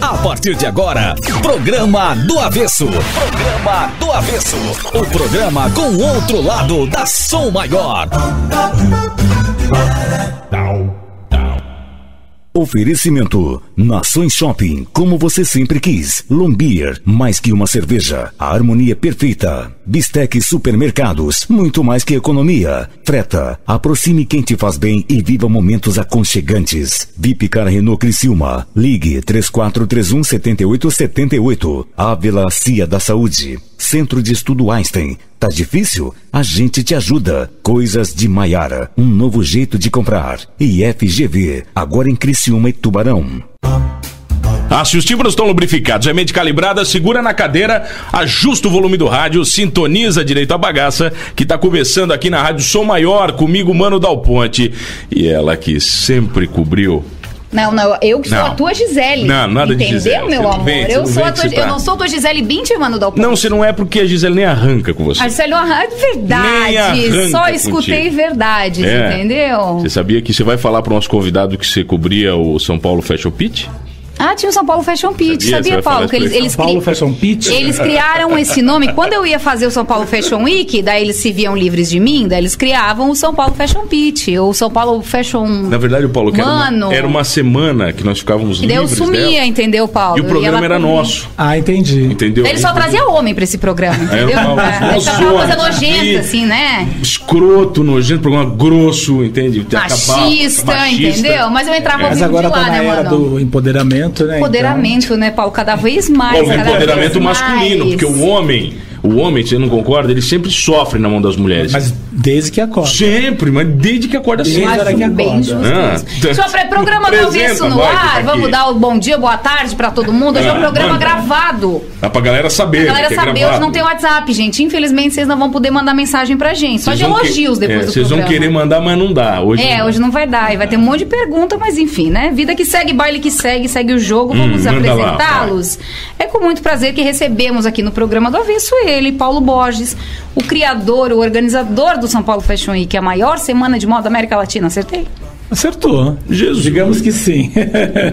A partir de agora, Programa do Avesso. Programa do Avesso. O programa com o outro lado da Som Maior. Oferecimento Nações Shopping, como você sempre quis. Lombier, mais que uma cerveja, a harmonia perfeita. Bistec Supermercados, muito mais que economia. Freta, aproxime quem te faz bem e viva momentos aconchegantes. Vipcar Renault Criciúma, ligue 3431-7878. Ávila Cia da Saúde. Centro de Estudo Einstein. Tá difícil? A gente te ajuda. Coisas de Maiara, um novo jeito de comprar. E FGV, agora em Criciúma e Tubarão. Se os tímpanos estão lubrificados, é mente calibrada, segura na cadeira, ajusta o volume do rádio, sintoniza direito a bagaça, que tá começando aqui na Rádio Som Maior, comigo, Mano Dal Ponte. E ela que sempre cobriu. Não, eu que sou a tua Gisele. Não, nada de Gisele. Entendeu, meu amor? Eu não sou a tua Gisele Bündchen, Mano Dal Ponte. Não, você não é, porque a Gisele nem arranca com você. A Gisele não arranca, verdade. Só escutei verdades, entendeu? Você sabia que você vai falar pro nosso convidado que você cobria o São Paulo Fashion Pitch? Tinha o São Paulo Fashion Pitch, sabia Paulo? Que São Paulo Fashion Pitch? Eles criaram esse nome. Quando eu ia fazer o São Paulo Fashion Week, daí eles se viam livres de mim, daí eles criavam o São Paulo Fashion Pitch, ou São Paulo Fashion... Na verdade, Paulo, que era uma semana que nós ficávamos livres. E daí eu sumia, dela. Entendeu, Paulo? E o programa era nosso. Entendi. Entendeu? Ele só trazia homem pra esse programa, entendeu? Ele só uma coisa nojenta, assim, né? Escroto, nojento, programa grosso, entende? Machista, entendeu? Mas eu entrava muito de lá, agora tá na era do empoderamento, né? Né, Paulo? Cada vez mais. O empoderamento masculino, porque o homem, você não concorda? Ele sempre sofre na mão das mulheres. Mas desde que acorda. Sempre, mas desde que acorda sempre. Bem justo. Programa do Avesso no ar. Vamos dar o bom dia, boa tarde pra todo mundo. Hoje é um programa gravado. Dá pra galera saber. Hoje não tem WhatsApp, gente. Infelizmente, vocês não vão poder mandar mensagem pra gente. Só de elogios depois do programa. Vocês vão querer mandar, mas não dá. Hoje não vai dar. E vai ter um monte de pergunta, mas enfim, né? Vida que segue, baile que segue o jogo. Vamos apresentá-los. É com muito prazer que recebemos aqui no programa do Avesso ele, Paulo Borges, o criador, o organizador do São Paulo Fashion Week, que é a maior semana de moda da América Latina. Acertei? Acertou. Jesus. Digamos que sim.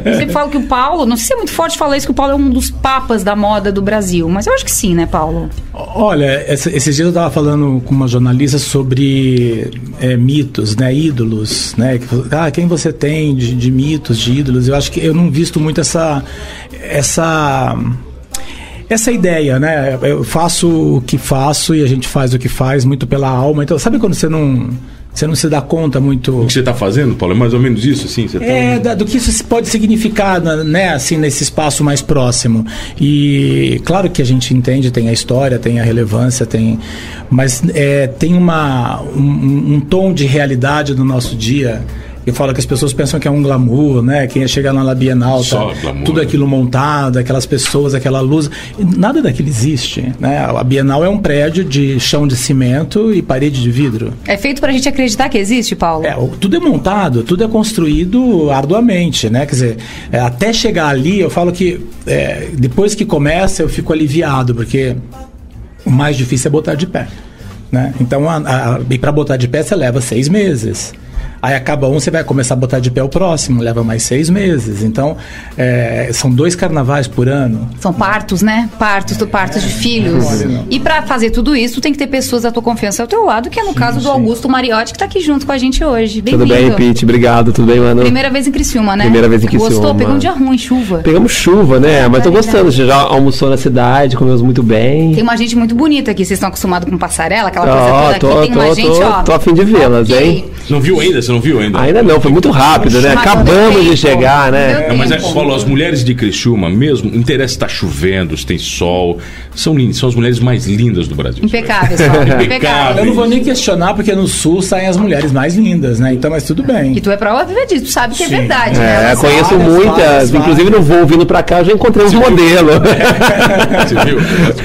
Eu sempre falo que o Paulo, não sei se é muito forte falar isso, que o Paulo é um dos papas da moda do Brasil, mas eu acho que sim, né, Paulo? Olha, esses dias eu estava falando com uma jornalista sobre mitos, né, ídolos, né, quem você tem de mitos, de ídolos. Eu acho que eu não visto muito essa ideia, né? Eu faço o que faço e a gente faz o que faz muito pela alma. Então, sabe quando você não se dá conta muito... O que você está fazendo, Paulo? É mais ou menos isso, assim? Do que isso pode significar, né? Assim, nesse espaço mais próximo. E claro que a gente entende, tem a história, tem a relevância, mas tem um tom de realidade no nosso dia. Eu falo que as pessoas pensam que é um glamour, né? Quem ia chegar lá na Bienal, tudo aquilo montado, aquelas pessoas, aquela luz. Nada daquilo existe, né? A Bienal é um prédio de chão de cimento e parede de vidro. É feito pra gente acreditar que existe, Paulo? Tudo é montado, tudo é construído arduamente, né? Quer dizer, até chegar ali, eu falo que depois que começa eu fico aliviado, porque o mais difícil é botar de pé, né? Então, e pra botar de pé você leva 6 meses. Aí acaba você vai começar a botar de pé o próximo, leva mais 6 meses. Então, são 2 carnavais por ano. São partos, né? Partos de filhos. E para fazer tudo isso, tem que ter pessoas da tua confiança ao teu lado, que é no caso do Augusto Mariotti, que tá aqui junto com a gente hoje. Bem-vindo. Tudo bem, Pete? Obrigado, tudo bem, mano? Primeira vez em Criciúma, né? Primeira vez em Criciúma. Gostou? Pegou um dia ruim, chuva. Pegamos chuva, né? Mas tô gostando. Você já almoçou na cidade, comemos muito bem. Tem uma gente muito bonita aqui. Vocês estão acostumados com passarela, aquela coisa toda aqui. Tem uma gente, tô a fim de vê-las, hein? Você não viu ainda? Você não viu ainda? Ainda não, foi muito rápido, né? Acabamos de chegar, né? Mas Paulo, as mulheres de Criciúma, mesmo, não interessa se tá chovendo, se tem sol, são lindas, são as mulheres mais lindas do Brasil. Impecáveis, Paulo. Impecáveis. Eu não vou nem questionar, porque no Sul saem as mulheres mais lindas, né? Então, mas tudo bem. E tu é prova viva disso, tu sabe que é verdade, né? Conheço muitas, inclusive no voo vindo pra cá, eu já encontrei uns modelos. Você viu?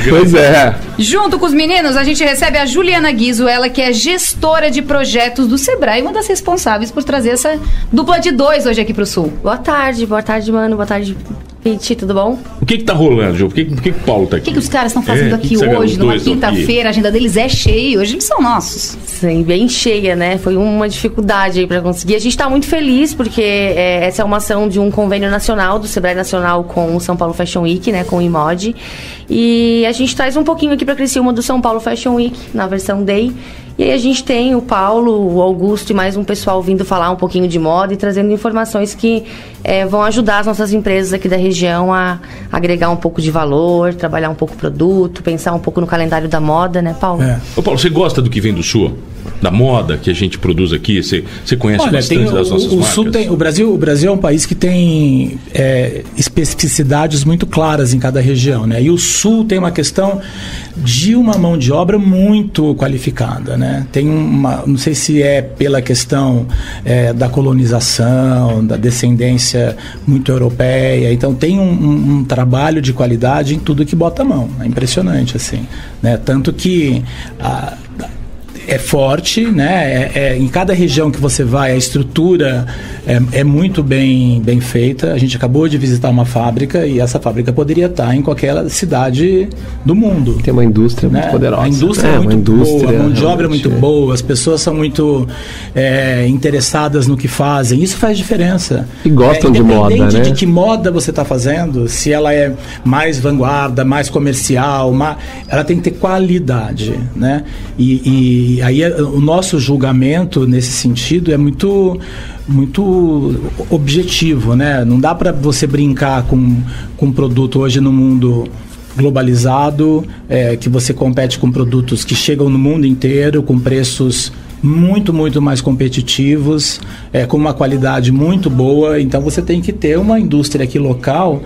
Pois é. Junto com os meninos, a gente recebe a Juliana Guizzo, ela que é gestora de projetos do Sebrae, uma das responsáveis por trazer essa dupla de 2 hoje aqui pro Sul. Boa tarde, mano. Boa tarde, Pete, tudo bom? que tá rolando, Ju? Por que o Paulo tá aqui? O que os caras estão fazendo aqui hoje, numa quinta-feira? A agenda deles é cheia. Hoje eles são nossos. Sim, bem cheia, né? Foi uma dificuldade aí para conseguir. A gente tá muito feliz porque essa é uma ação de um convênio nacional, do Sebrae Nacional com o São Paulo Fashion Week, né? Com o IMOD. E a gente traz um pouquinho aqui para Criciúma do São Paulo Fashion Week, na versão Day. E aí a gente tem o Paulo, o Augusto e mais um pessoal vindo falar um pouquinho de moda e trazendo informações que vão ajudar as nossas empresas aqui da região a agregar um pouco de valor, trabalhar um pouco o produto, pensar um pouco no calendário da moda, né, Paulo? Ô, Paulo, você gosta do que vem do Sul? Da moda que a gente produz aqui? Você conhece bastante das nossas marcas? Sul tem, o Brasil é um país que tem especificidades muito claras em cada região, né? E o Sul tem uma questão de uma mão de obra muito qualificada, né? Tem não sei se é pela questão da colonização, da descendência muito europeia, então tem um trabalho de qualidade em tudo que bota a mão, é impressionante, assim, né? Tanto que é forte, né? Em cada região que você vai, a estrutura é muito bem feita. A gente acabou de visitar uma fábrica e essa fábrica poderia estar em qualquer cidade do mundo. Tem uma indústria muito poderosa. A indústria é muito boa, a mão de obra é muito boa, as pessoas são muito interessadas no que fazem. Isso faz diferença. E gostam de moda, né? Independente de que moda você está fazendo, se ela é mais vanguarda, mais comercial, ela tem que ter qualidade, né? E aí o nosso julgamento nesse sentido é muito objetivo, né? Não dá para você brincar com um produto hoje no mundo globalizado, que você compete com produtos que chegam no mundo inteiro, com preços muito mais competitivos, com uma qualidade muito boa. Então você tem que ter uma indústria aqui local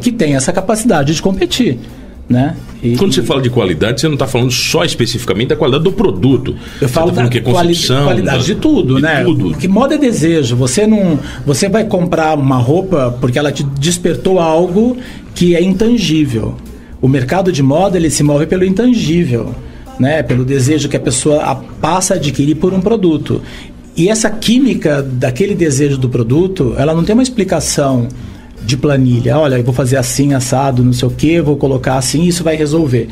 que tem essa capacidade de competir, né? Quando você fala de qualidade, você não está falando só especificamente da qualidade do produto. Eu falo da qualidade de tudo, né? Tudo. Porque moda é desejo. Você vai comprar uma roupa porque ela te despertou algo que é intangível. O mercado de moda, ele se move pelo intangível, né? Pelo desejo que a pessoa passa a adquirir por um produto. E essa química daquele desejo do produto, ela não tem uma explicação de planilha. Olha, eu vou fazer assim, assado, não sei o que, vou colocar assim, isso vai resolver.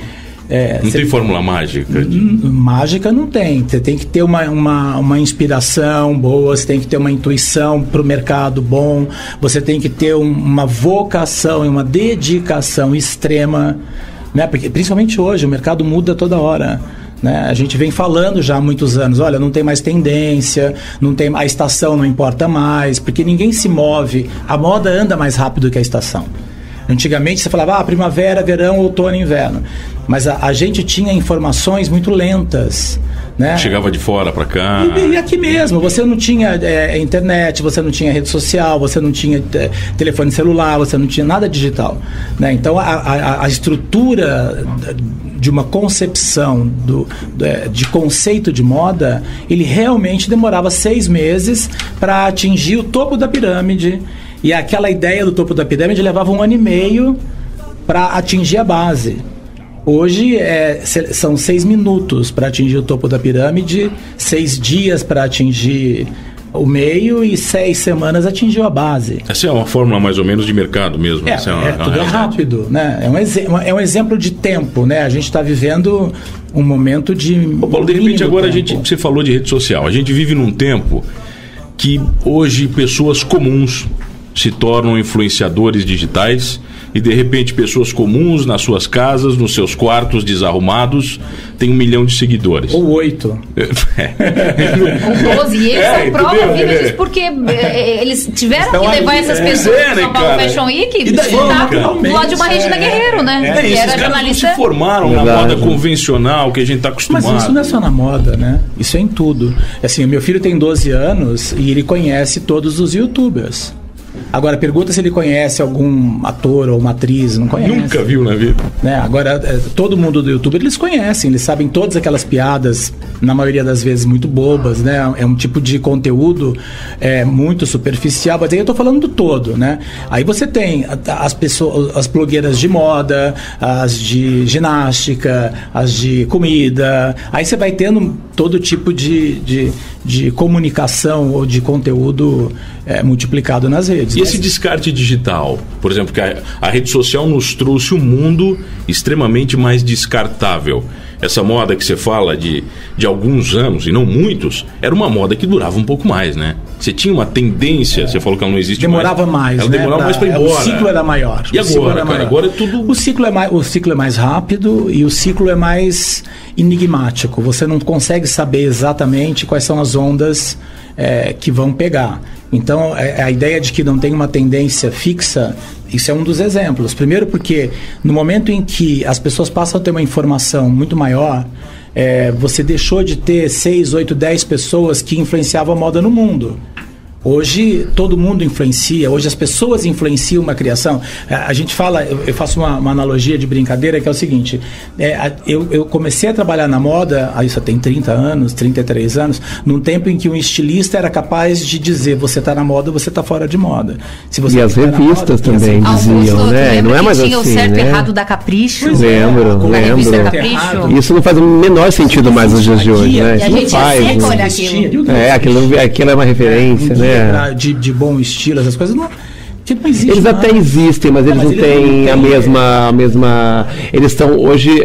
Não tem fórmula mágica? Mágica não tem. Você tem que ter uma inspiração boa, você tem que ter uma intuição para o mercado bom, você tem que ter uma vocação e uma dedicação extrema, né? Porque, principalmente hoje, o mercado muda toda hora, né? A gente vem falando já há muitos anos, olha, não tem mais tendência, a estação não importa mais, porque ninguém se move, a moda anda mais rápido que a estação. Antigamente você falava, primavera, verão, outono, inverno, mas a gente tinha informações muito lentas, né? Chegava de fora para cá. E aqui mesmo, você não tinha internet, você não tinha rede social, você não tinha telefone celular, você não tinha nada digital, né? Então a estrutura de uma concepção de conceito de moda, ele realmente demorava 6 meses para atingir o topo da pirâmide. E aquela ideia do topo da pirâmide levava 1 ano e meio para atingir a base. Hoje são 6 minutos para atingir o topo da pirâmide, 6 dias para atingir o meio e 6 semanas atingiu a base. Essa é uma fórmula mais ou menos de mercado mesmo. Tudo é rápido, né? É um exemplo de tempo, né? A gente está vivendo um momento de... Paulo, de repente agora você falou de rede social. A gente vive num tempo que hoje pessoas comuns se tornam influenciadores digitais e de repente pessoas comuns nas suas casas, nos seus quartos desarrumados, têm 1 milhão de seguidores. Ou 8. Ou 12. E eles são prova viva disso porque eles tiveram que levar essas pessoas para São Paulo Fashion Week e tá do lado de uma Regina Guerreiro, né? Que era jornalista. Não se formaram na moda convencional que a gente está acostumado. Mas isso não é só na moda, né? Isso é em tudo. Assim, meu filho tem 12 anos e ele conhece todos os YouTubers. Agora, pergunta se ele conhece algum ator ou uma atriz, não conhece. Nunca viu na vida. Né? Agora, todo mundo do YouTube, eles conhecem, eles sabem todas aquelas piadas, na maioria das vezes muito bobas, né? É um tipo de conteúdo muito superficial, mas aí eu tô falando do todo, né? Aí você tem as pessoas, as blogueiras de moda, as de ginástica, as de comida, aí você vai tendo todo tipo de comunicação ou de conteúdo multiplicado nas redes. redes. E esse descarte digital? Por exemplo, que a rede social nos trouxe um mundo extremamente mais descartável. Essa moda que você fala de alguns anos, e não muitos, era uma moda que durava um pouco mais, né? Você tinha uma tendência, você falou que ela não existe demorava mais. Ela né? demorava mais para ir embora. O ciclo era maior. E agora, cara? Agora é tudo... O ciclo é mais rápido e o ciclo é mais enigmático. Você não consegue saber exatamente quais são as ondas que vão pegar. Então, a ideia de que não tem uma tendência fixa, isso é um dos exemplos. Primeiro porque no momento em que as pessoas passam a ter uma informação muito maior, você deixou de ter 6, 8, 10 pessoas que influenciavam a moda no mundo. Hoje todo mundo influencia, hoje as pessoas influenciam uma criação. A gente fala, eu faço uma analogia de brincadeira que é o seguinte, eu comecei a trabalhar na moda, isso tem 30 anos, 33 anos, num tempo em que um estilista era capaz de dizer, você está na moda, você está fora de moda. Se você e as revistas moda, também diziam, né? Não é mais tinha assim, o certo e né? errado da Capricho. Lembro. Isso não faz o menor sentido mais nos dias de hoje, né? E a gente faz, olha aquilo. Aquilo é uma referência, né? De bom estilo, essas coisas não existe. Eles até existem, mas eles não têm a mesma. Eles estão hoje.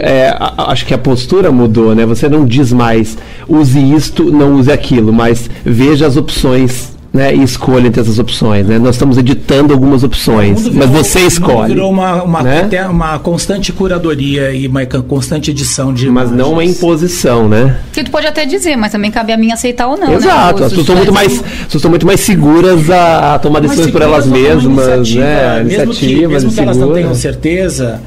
Acho que a postura mudou, né? Você não diz mais use isto, não use aquilo, mas veja as opções. Né, e escolha entre essas opções, né? Nós estamos editando algumas opções, mas você escolhe. Virou uma constante curadoria e uma constante edição de mas imagens. não uma imposição, né? Que tu pode até dizer, mas também cabe a mim aceitar ou não. Exato, né? as pessoas estão muito mais seguras a tomar decisões por elas mesmas, né? Mesmo que elas não tenham certeza.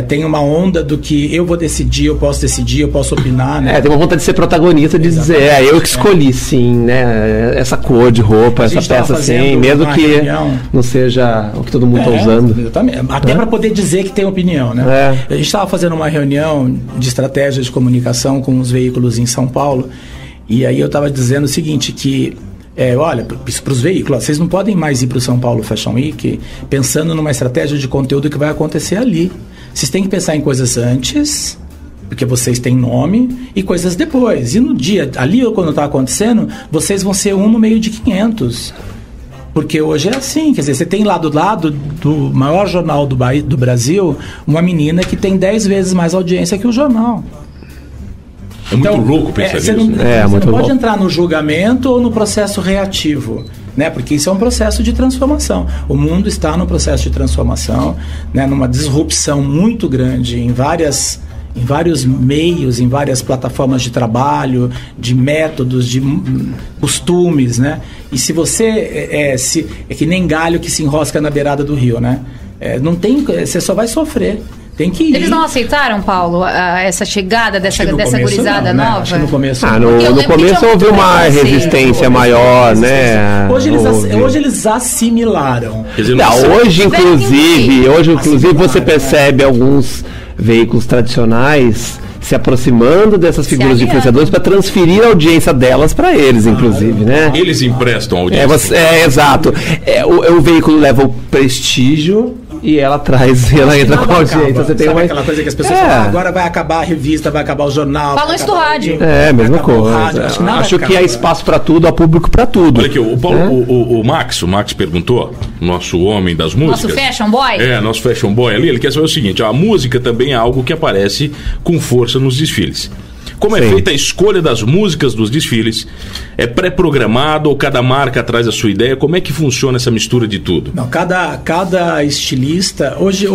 Tem uma onda do que eu vou decidir, eu posso opinar, né? Tem uma vontade de ser protagonista, de dizer, eu que escolhi, sim, né? Essa cor de roupa, essa peça, sim, mesmo que não seja o que todo mundo está usando. Exatamente. Até para poder dizer que tem opinião, né? A gente estava fazendo uma reunião de estratégia de comunicação com os veículos em São Paulo, e aí eu estava dizendo o seguinte, que olha, isso para os veículos, vocês não podem mais ir para o São Paulo Fashion Week pensando numa estratégia de conteúdo que vai acontecer ali. Vocês têm que pensar em coisas antes, porque vocês têm nome, e coisas depois. E no dia, ali quando está acontecendo, vocês vão ser um no meio de 500. Porque hoje é assim, quer dizer, você tem lá do lado do maior jornal do Brasil, uma menina que tem 10 vezes mais audiência que o jornal. É muito louco pensar nisso. Você não pode entrar no julgamento ou no processo reativo, né? Porque isso é um processo de transformação. O mundo está no processo de transformação, né? Numa disrupção muito grande em vários meios, em várias plataformas de trabalho, de métodos, de costumes, né? E se você é que nem galho que se enrosca na beirada do rio, né? Não tem, você só vai sofrer. Tem que ir. Eles não aceitaram, Paulo, essa chegada dessa gurizada não, nova? Acho que no começo no começo houve uma resistência maior, né? Hoje eles assimilaram. Hoje, inclusive, você percebe alguns veículos tradicionais se aproximando dessas figuras de influenciadores para transferir a audiência delas para eles, inclusive, né? Eles emprestam a audiência. Exato. O veículo leva o prestígio e ela entra com a audiência. Você tem aquela coisa que as pessoas falam, agora vai acabar a revista, vai acabar o jornal. Falam isso do rádio. Mesma coisa. Acho que há espaço para tudo, há público para tudo. Olha aqui, o Paulo, o Max perguntou, nosso homem das músicas. Nosso fashion boy? Nosso fashion boy ali, ele quer saber o seguinte, a música também é algo que aparece com força nos desfiles. Como é feita a escolha das músicas dos desfiles? É pré-programado ou cada marca traz a sua ideia? Como é que funciona essa mistura de tudo? Não, cada estilista... Hoje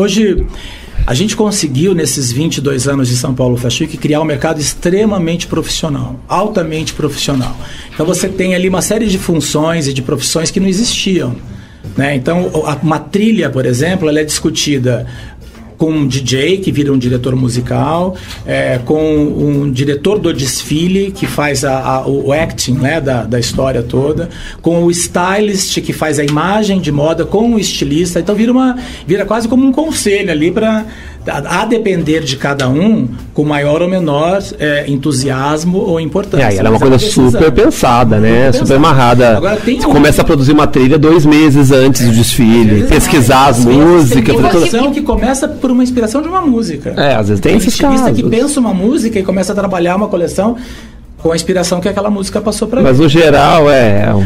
a gente conseguiu, nesses 22 anos de São Paulo Fashion Week, criar um mercado extremamente profissional, altamente profissional. Então você tem ali uma série de funções e de profissões que não existiam, né? Então uma trilha, por exemplo, ela é discutida com um DJ, que vira um diretor musical, com um diretor do desfile, que faz o acting, né, da história toda, com o stylist, que faz a imagem de moda, com o estilista. Então vira quase como um conselho ali para, a depender de cada um, com maior ou menor entusiasmo ou importância. Ela é uma coisa super pensada, né? Super amarrada. Agora, você começa a produzir uma trilha 2 meses antes do desfile, pesquisar as músicas. Tem uma coisa que começa por uma inspiração de uma música. Às vezes tem esses casos. Que pensa uma música e começa a trabalhar uma coleção com a inspiração que aquela música passou para mim. Mas no geral,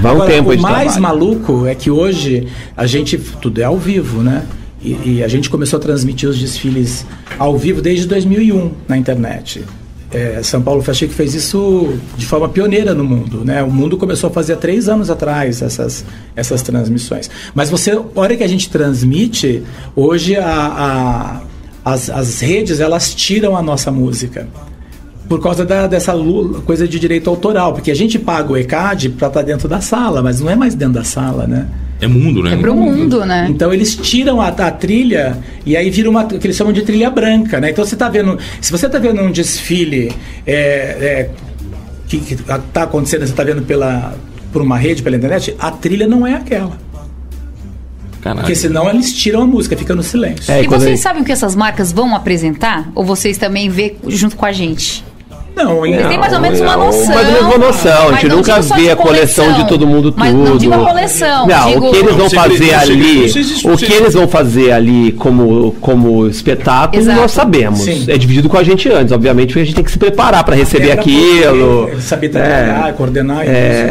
vai um tempo de O mais trabalho. maluco é que hoje a gente, tudo é ao vivo, né? E a gente começou a transmitir os desfiles ao vivo desde 2001 na internet. São Paulo Fashion Week fez isso de forma pioneira no mundo, né? O mundo começou a fazer há 3 anos atrás essas transmissões. Mas a hora que a gente transmite, hoje as redes, elas tiram a nossa música. Por causa dessa coisa de direito autoral, porque a gente paga o ECAD para estar dentro da sala, mas não é mais dentro da sala, né? É mundo, né? É pro mundo, né? Então eles tiram a trilha e aí vira o que eles chamam de trilha branca, né? Então você tá vendo, se você tá vendo um desfile que tá acontecendo, você tá vendo por uma rede, pela internet, a trilha não é aquela. Caralho. Porque senão eles tiram a música, fica no silêncio. E vocês sabem o que essas marcas vão apresentar? Ou vocês também vê junto com a gente? Não, Vocês têm mais ou menos uma noção. Mais ou menos uma noção. A gente nunca vê a coleção de todo mundo tudo. Mas não digo a coleção. Não, digo... o que eles vão fazer ali, o que eles vão fazer ali como espetáculo, Exato. nós sabemos. Sim. É dividido com a gente antes. Obviamente, porque a gente tem que se preparar para receber aquilo. Saber trabalhar, coordenar.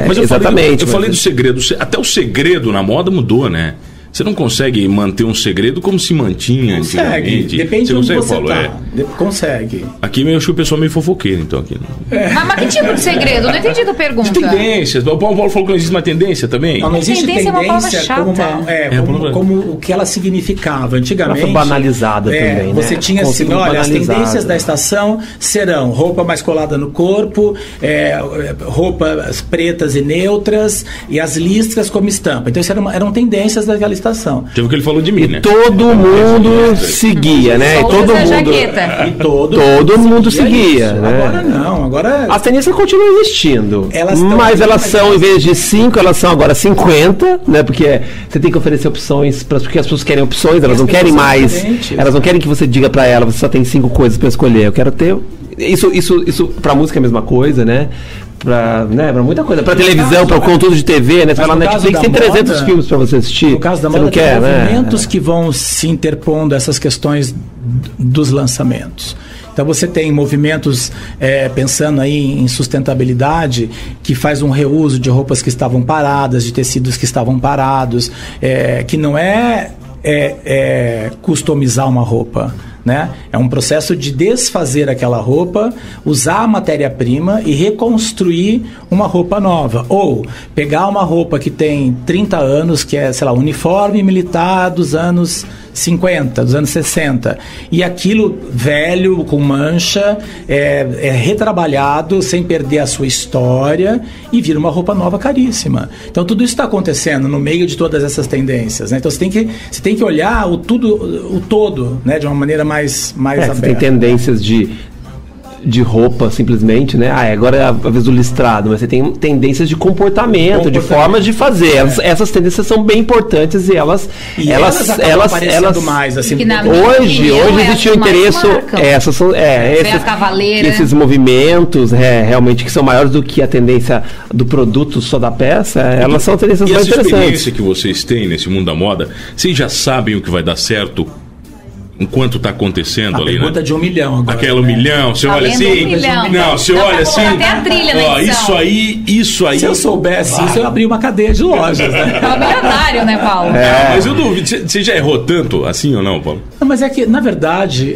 Mas exatamente. Eu falei do segredo. Até o segredo na moda mudou, né? Você não consegue manter um segredo como se mantinha antigamente. Depende de onde você Paulo? tá. Consegue. Aqui eu acho que o pessoal meio fofoqueiro, então. Aqui. Mas que tipo de segredo? Não entendi a tua pergunta. De tendências. O Paulo falou que não existe uma tendência também. Não existe Tendência é uma palavra tendência como o que ela significava. Antigamente... Ela foi banalizada também, né? Você tinha assim, olha, as tendências da estação serão roupa mais colada no corpo, roupas pretas e neutras, e as listras como estampa. Então, isso eram tendências daquela estação. Tipo o que ele falou de mim, né? Todo mundo seguia, né? Só Todo usa mundo. jaqueta. E todo mundo seguia, isso. né? Agora não, agora... As tendências continuam existindo. Mas elas são, em vez de 5, elas são agora 50, né? Porque você tem que oferecer opções, porque as pessoas querem opções, elas não querem mais. Diferentes. Elas não querem que você diga pra ela, você só tem 5 coisas pra escolher. Eu quero ter. Isso pra música é a mesma coisa, né? Pra muita coisa. Pra televisão, pra conteúdo de TV, né? Você vai lá na Netflix, tem 300 filmes pra você assistir. No caso da você moda, não quer, tem né? movimentos que vão se interpondo a essas questões dos lançamentos. Então você tem movimentos pensando aí em sustentabilidade, que faz um reuso de roupas que estavam paradas, de tecidos que estavam parados, que não é customizar uma roupa, né? É um processo de desfazer aquela roupa, usar a matéria-prima e reconstruir uma roupa nova. Ou pegar uma roupa que tem 30 anos, que é, sei lá, uniforme militar dos anos 50, dos anos 60. E aquilo velho, com mancha, é retrabalhado sem perder a sua história e vira uma roupa nova caríssima. Então tudo isso está acontecendo no meio de todas essas tendências, né? Então você tem que olhar o todo, né? De uma maneira mais aberta. Você tem tendências de roupa, simplesmente, né? Agora é a vez do listrado, mas você tem tendências de comportamento, de formas de fazer. Essas tendências são bem importantes e elas mais, assim, hoje existe um interesse. Essas são esses movimentos realmente que são maiores do que a tendência do produto só da peça. Elas são tendências mais interessantes. E essa experiência que vocês têm nesse mundo da moda, vocês já sabem o que vai dar certo enquanto está acontecendo ali, né? Pergunta de 1 milhão agora. Aquela 1 milhão, você olha assim... Não, você olha assim... Até a trilha na edição. Isso aí... Se eu soubesse isso, eu abri uma cadeia de lojas, né? É um milionário, né, Paulo? Mas eu duvido. Você já errou tanto assim ou não, Paulo? Não, mas é que, na verdade,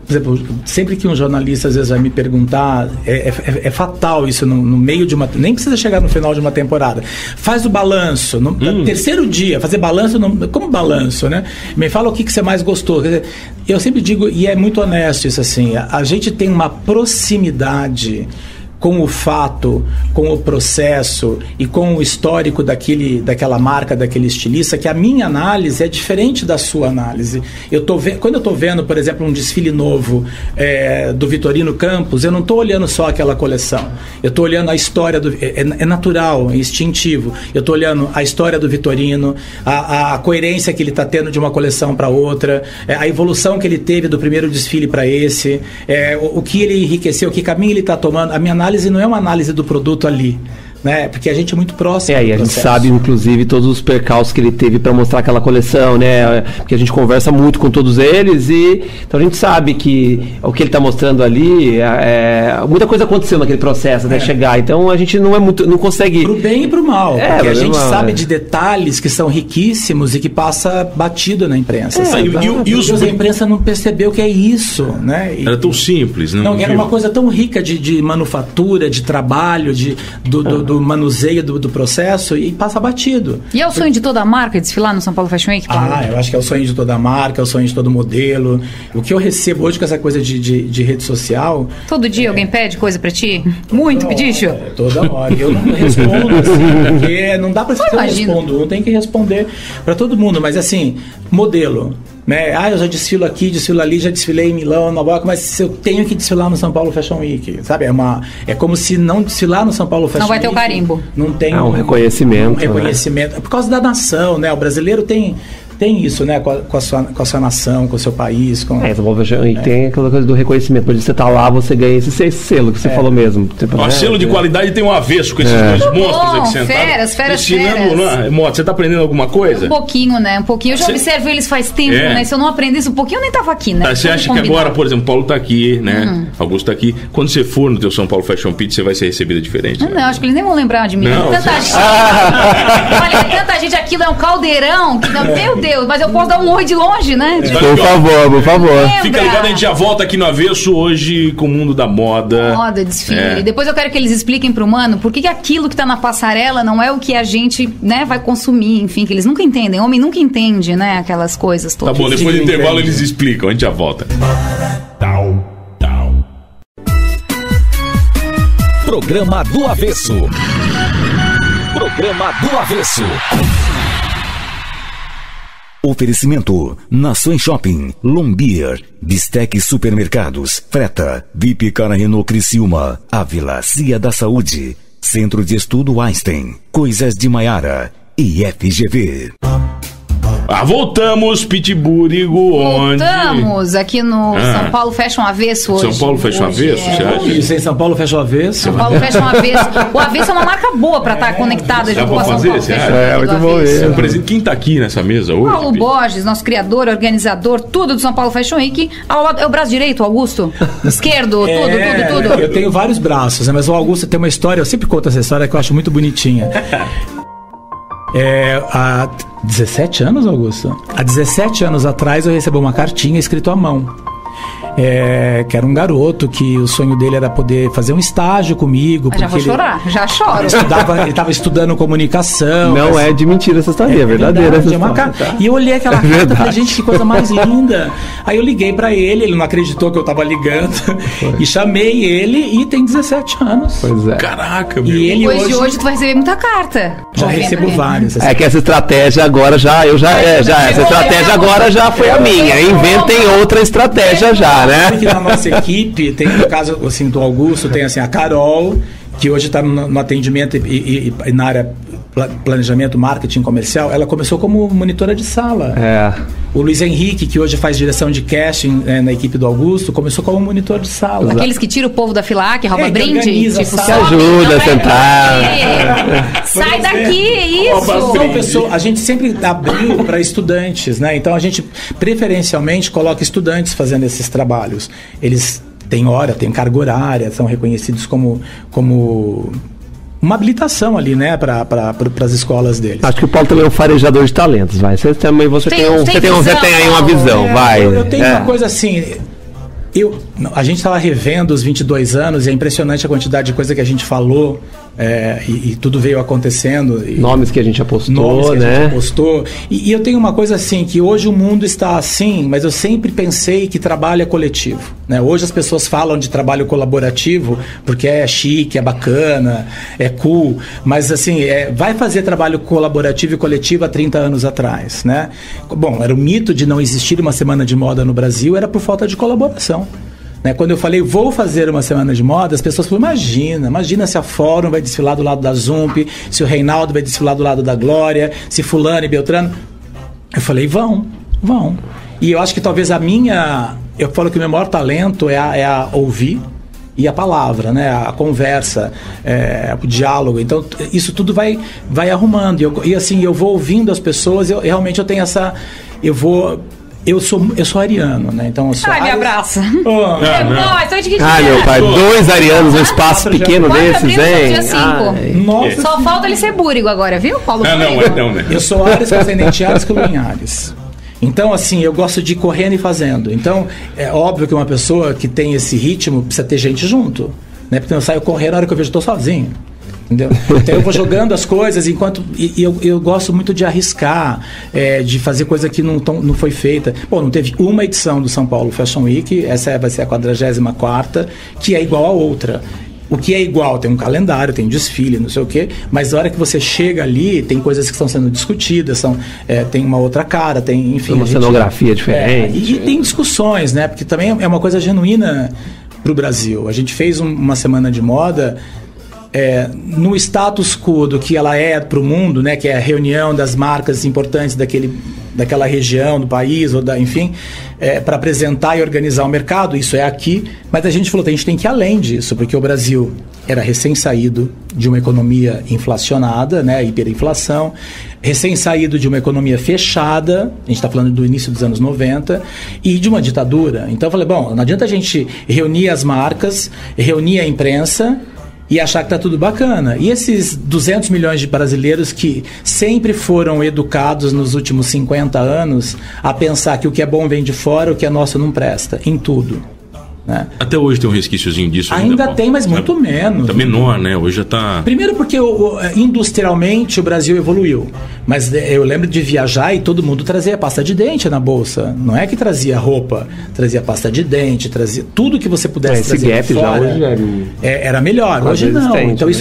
por exemplo, sempre que um jornalista às vezes vai me perguntar, é fatal isso no meio de uma... Nem precisa chegar no final de uma temporada. Faz o balanço. No terceiro dia, fazer balanço... Como balanço, né? Me fala o que você mais gostou. Quer dizer, eu sempre digo, e é muito honesto isso assim, a gente tem uma proximidade com o fato, com o processo e com o histórico daquela marca, daquele estilista, que a minha análise é diferente da sua análise. Quando eu estou vendo, por exemplo, um desfile novo do Vitorino Campos, eu não estou olhando só aquela coleção. Eu estou olhando a história é natural, é instintivo. Eu estou olhando a história do Vitorino, a coerência que ele está tendo de uma coleção para outra, a evolução que ele teve do primeiro desfile para esse, o que ele enriqueceu, que caminho ele está tomando. A minha análise não é uma análise do produto ali, né? Porque a gente é muito próximo. E a gente sabe, inclusive, todos os percalços que ele teve para mostrar aquela coleção, né? Porque a gente conversa muito com todos eles então a gente sabe que o que ele está mostrando ali, muita coisa aconteceu naquele processo até chegar. Então a gente não consegue... Pro bem e pro mal. Porque a gente sabe de detalhes que são riquíssimos e que passa batido na imprensa. A imprensa não percebeu que é isso, né? Era tão simples, né? Não, era uma coisa tão rica de manufatura, de trabalho, do manuseio do processo e passa batido. E é o sonho de toda a marca desfilar no São Paulo Fashion Week? Eu acho que é o sonho de toda a marca, é o sonho de todo modelo. O que eu recebo hoje com essa coisa de rede social... Todo dia alguém pede coisa pra ti? Muito, Pedicho? Toda hora. Eu não respondo, assim, porque não dá pra ser que eu respondo. Eu tenho que responder pra todo mundo. Mas, assim, modelo... né? Eu já desfilo aqui, desfilo ali, já desfilei em Milão, Nova York, mas eu tenho que desfilar no São Paulo Fashion Week, sabe? É como se não desfilar no São Paulo Fashion Week... Não vai ter o carimbo. Não tem um reconhecimento. Um reconhecimento. Né? É por causa da nação, né? O brasileiro tem isso, né? Com a sua nação, com o seu país. São Paulo Fashion Week tem aquela coisa do reconhecimento. Por você tá lá, você ganha esse selo que você falou mesmo. O selo de qualidade tem um avesso com esses dois monstros aqui sentados. Feras. Você tá aprendendo alguma coisa? Um pouquinho, né? Um pouquinho. Eu já observo eles faz tempo, né? Se eu não aprendesse um pouquinho, eu nem tava aqui, né? Você acha que agora, por exemplo, Paulo tá aqui, né? Augusto tá aqui. Quando você for no teu São Paulo Fashion Week, você vai ser recebida diferente? Não, acho que eles nem vão lembrar de mim. Não, tanta gente. Olha, tanta gente, aquilo é um caldeirão. Meu Deus, mas eu posso dar um oi de longe, né? Por favor. Fica ligado, a gente já volta aqui no Avesso hoje com o mundo da moda. Moda, desfile. Depois eu quero que eles expliquem pro mano por que aquilo que tá na passarela não é o que a gente, né, vai consumir, enfim, que eles nunca entendem. Homem nunca entende, né, aquelas coisas todas. Tá bom, depois do intervalo eles explicam, a gente já volta. Programa do Avesso. Programa do Avesso. Oferecimento: Nações Shopping, Lombier, Bistec Supermercados, Freta, VIP Cara Renault Criciúma, Ávila, Cia da Saúde, Centro de Estudo Einstein, Coisas de Maiara e FGV. Voltamos, Pitiburigo, onde? Voltamos aqui no São Paulo Fashion Avesso hoje. São Paulo Fashion Avesso, você acha? Isso, em São Paulo Fashion Avesso. São Paulo Fashion Avesso. O Avesso é uma marca boa pra estar conectada junto com a São Paulo Fashion. Muito bom mesmo. Quem tá aqui nessa mesa hoje? Paulo Borges, nosso criador, organizador, tudo do São Paulo Fashion Week. Ao lado, é o braço direito, Augusto? Esquerdo, tudo. Eu tenho vários braços, né? Mas o Augusto tem uma história, eu sempre conto essa história que eu acho muito bonitinha. Há 17 anos, Augusto? Há 17 anos atrás eu recebi uma cartinha escrita à mão. Que era um garoto que o sonho dele era poder fazer um estágio comigo. Já vou chorar, já choro. Ele estava estudando comunicação. Não é de mentira essa história, é verdadeira essa história. E eu olhei aquela carta e falei, gente, que coisa mais linda. Aí eu liguei pra ele não acreditou que eu tava ligando. E chamei ele e tem 17 anos. Pois é. Caraca, meu. E ele hoje tu vai receber muita carta. Já recebo várias. É que essa estratégia agora essa estratégia agora já foi a minha. Inventem outra estratégia já, né? Que na nossa equipe tem, no caso assim, do Augusto, tem assim, a Carol, que hoje está no atendimento e na área planejamento, marketing comercial. Ela começou como monitora de sala. O Luiz Henrique, que hoje faz direção de casting na equipe do Augusto, começou como monitor de sala. Aqueles que tiram o povo da fila, que rouba brinde. Tipo, que ajuda a sentar. Sai daqui, isso! A gente sempre abriu para estudantes, né? Então a gente preferencialmente coloca estudantes fazendo esses trabalhos. Eles têm hora, têm carga horária, são reconhecidos como uma habilitação ali, né, para as escolas deles. Acho que o Paulo também é um farejador de talentos, vai. Você tem aí uma visão, vai. Eu tenho uma coisa assim. A gente estava revendo os 22 anos e é impressionante a quantidade de coisa que a gente falou e tudo veio acontecendo. Nomes que a gente apostou, né? E eu tenho uma coisa assim, que hoje o mundo está assim, mas eu sempre pensei que trabalho é coletivo, né? Hoje as pessoas falam de trabalho colaborativo porque é chique, é bacana, é cool, mas assim, vai fazer trabalho colaborativo e coletivo há 30 anos atrás, né? Bom, era o mito de não existir uma semana de moda no Brasil, era por falta de colaboração. Quando eu falei, vou fazer uma semana de moda, as pessoas falaram, imagina se a Fórum vai desfilar do lado da Zump, se o Reinaldo vai desfilar do lado da Glória, se fulano e Beltrano. Eu falei, vão. E eu acho que talvez eu falo que o meu maior talento é a ouvir, e a palavra, né? A conversa, o diálogo. Então, isso tudo vai arrumando. E assim, eu vou ouvindo as pessoas, realmente eu tenho essa... Eu sou ariano, né? Então eu sou me abraça. Oh, meu pai, 2 arianos num espaço pequeno desses, hein? Nossa. Só falta ele ser búrigo agora, viu, Paulo? Não, né? Eu sou Áries, ascendente Áries, com Lua em Áries. Então, assim, eu gosto de ir correndo e fazendo. Então, é óbvio que uma pessoa que tem esse ritmo precisa ter gente junto, né? Porque eu saio correndo na hora que eu vejo que eu tô sozinho. Entendeu? Então eu vou jogando as coisas enquanto. E eu gosto muito de arriscar, de fazer coisa que não foi feita. Bom, não teve uma edição do São Paulo Fashion Week, essa vai ser a 44ª, que é igual a outra. O que é igual? Tem um calendário, tem um desfile, não sei o quê, mas na hora que você chega ali, tem coisas que estão sendo discutidas, tem uma outra cara, tem, enfim. Uma cenografia diferente. E tem discussões, né? Porque também é uma coisa genuína para o Brasil. A gente fez uma semana de moda. No status quo do que ela é para o mundo, né, que é a reunião das marcas importantes daquela região do país, enfim, para apresentar e organizar o mercado, isso é aqui, mas a gente falou que a gente tem que ir além disso, porque o Brasil era recém-saído de uma economia inflacionada, né, hiperinflação, recém-saído de uma economia fechada, a gente está falando do início dos anos 90, e de uma ditadura. Então eu falei, bom, não adianta a gente reunir as marcas, reunir a imprensa, e achar que está tudo bacana. E esses 200 milhões de brasileiros que sempre foram educados nos últimos 50 anos a pensar que o que é bom vem de fora, o que é nosso não presta, em tudo. Né? Até hoje tem um resquíciozinho disso. Ainda tem, mas muito menos. Está menor, né? Hoje já está... Primeiro porque industrialmente o Brasil evoluiu. Mas eu lembro de viajar e todo mundo trazia pasta de dente na bolsa. Não é que trazia roupa, trazia pasta de dente, trazia tudo que você pudesse trazer gap fora. Já hoje era melhor, hoje não. Então né?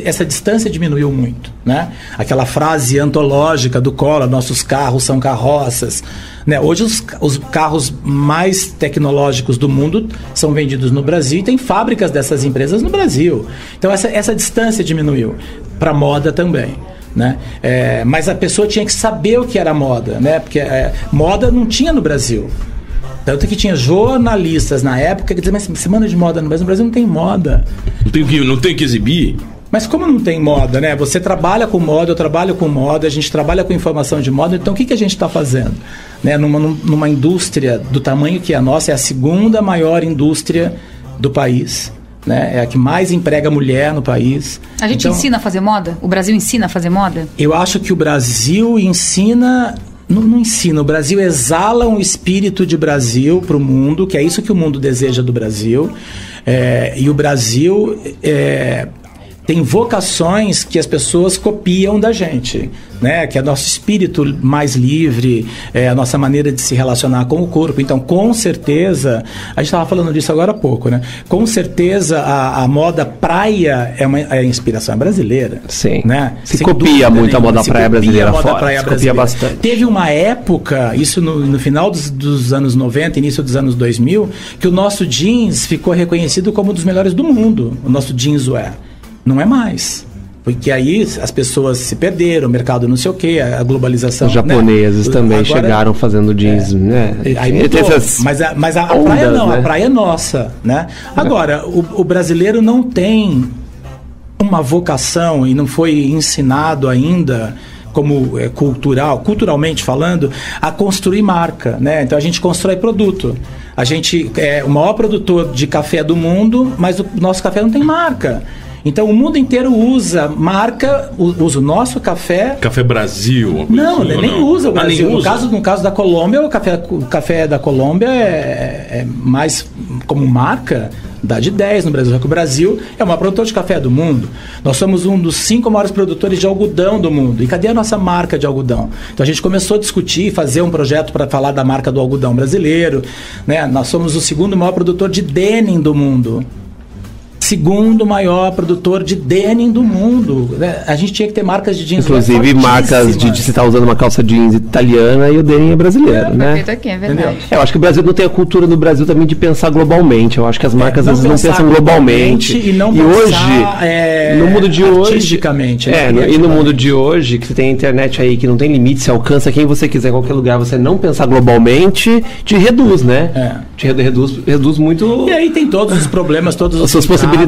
essa distância diminuiu muito. Né? Aquela frase antológica do Collor, nossos carros são carroças. Né? Hoje os carros mais tecnológicos do mundo são vendidos no Brasil e tem fábricas dessas empresas no Brasil. Então essa distância diminuiu. Para moda também. Né? Mas a pessoa tinha que saber o que era moda, né? Porque moda não tinha no Brasil. Tanto que tinha jornalistas na época que diziam, mas semana de moda no Brasil não tem moda. Não tem que exibir? Mas como não tem moda, né? Você trabalha com moda, eu trabalho com moda, a gente trabalha com informação de moda, então o que a gente está fazendo? Né? Numa indústria do tamanho que é a nossa, é a segunda maior indústria do país. Né? É a que mais emprega mulher no país. A gente ensina a fazer moda? O Brasil ensina a fazer moda? Eu acho que o Brasil ensina... Não ensina, o Brasil exala um espírito de Brasil para o mundo, que é isso que o mundo deseja do Brasil. E o Brasil tem vocações que as pessoas copiam da gente, né? Que é nosso espírito mais livre, a nossa maneira de se relacionar com o corpo. Então, com certeza, a gente estava falando disso agora há pouco, né? Com certeza, a moda praia é a inspiração brasileira. Sim. Né? Se copia muito a moda praia brasileira fora. Se copia bastante. Teve uma época, isso no final dos anos 90, início dos anos 2000, que o nosso jeans ficou reconhecido como um dos melhores do mundo. O nosso jeanswear. Não é mais. Porque aí as pessoas se perderam, o mercado não sei o quê, a globalização. Os japoneses, né? Também chegaram fazendo jeans, né? Aí mudou, mas a ondas, praia não, né? A praia é nossa, né? Agora, o brasileiro não tem uma vocação e não foi ensinado ainda como culturalmente falando, a construir marca, né? Então a gente constrói produto. A gente é o maior produtor de café do mundo, mas o nosso café não tem marca. Então o mundo inteiro usa marca, usa o nosso café. Café Brasil. Não, nem usa o Brasil. No caso da Colômbia, o café da Colômbia é mais como marca, dá de 10 no Brasil. Só que o Brasil é o maior produtor de café do mundo. Nós somos um dos 5 maiores produtores de algodão do mundo. E cadê a nossa marca de algodão? Então a gente começou a discutir, fazer um projeto para falar da marca do algodão brasileiro. Né? Nós somos o 2º maior produtor de denim do mundo. segundo maior produtor de denim do mundo. Né? A gente tinha que ter marcas de jeans. Inclusive marcas de você estar usando uma calça jeans italiana e o denim é brasileiro, né? Perfeito aqui, é verdade. Eu acho que o Brasil não tem a cultura no Brasil também de pensar globalmente. Eu acho que as marcas às vezes não pensam globalmente. E não hoje, no mundo de hoje, artisticamente. E no mundo de hoje, que você tem a internet aí que não tem limite, você alcança quem você quiser em qualquer lugar, você não pensar globalmente, te reduz, né? Te reduz muito. E aí tem todos os problemas, todas as suas possibilidades.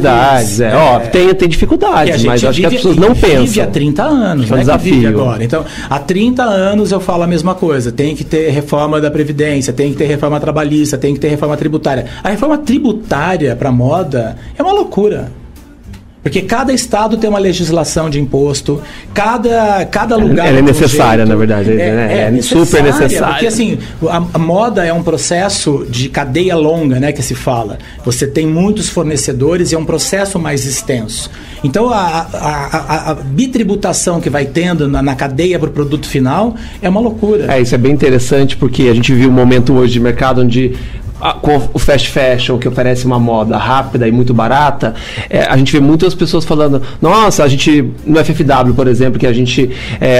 Tem dificuldades, mas eu acho que as pessoas não pensam. Vive há 30 anos, é um desafio agora. Então, há 30 anos eu falo a mesma coisa. Tem que ter reforma da Previdência, tem que ter reforma trabalhista, tem que ter reforma tributária. A reforma tributária para moda é uma loucura. Porque cada estado tem uma legislação de imposto, cada lugar... Ela é necessária, na verdade. É super necessária. Porque, assim, a moda é um processo de cadeia longa, né, que se fala. Você tem muitos fornecedores e é um processo mais extenso. Então, a bitributação que vai tendo na cadeia para o produto final é uma loucura. Isso é bem interessante, porque a gente viu um momento hoje de mercado onde... com o fast fashion, que oferece uma moda rápida e muito barata, a gente vê muitas pessoas falando, nossa, a gente, no FFW, por exemplo, que a gente,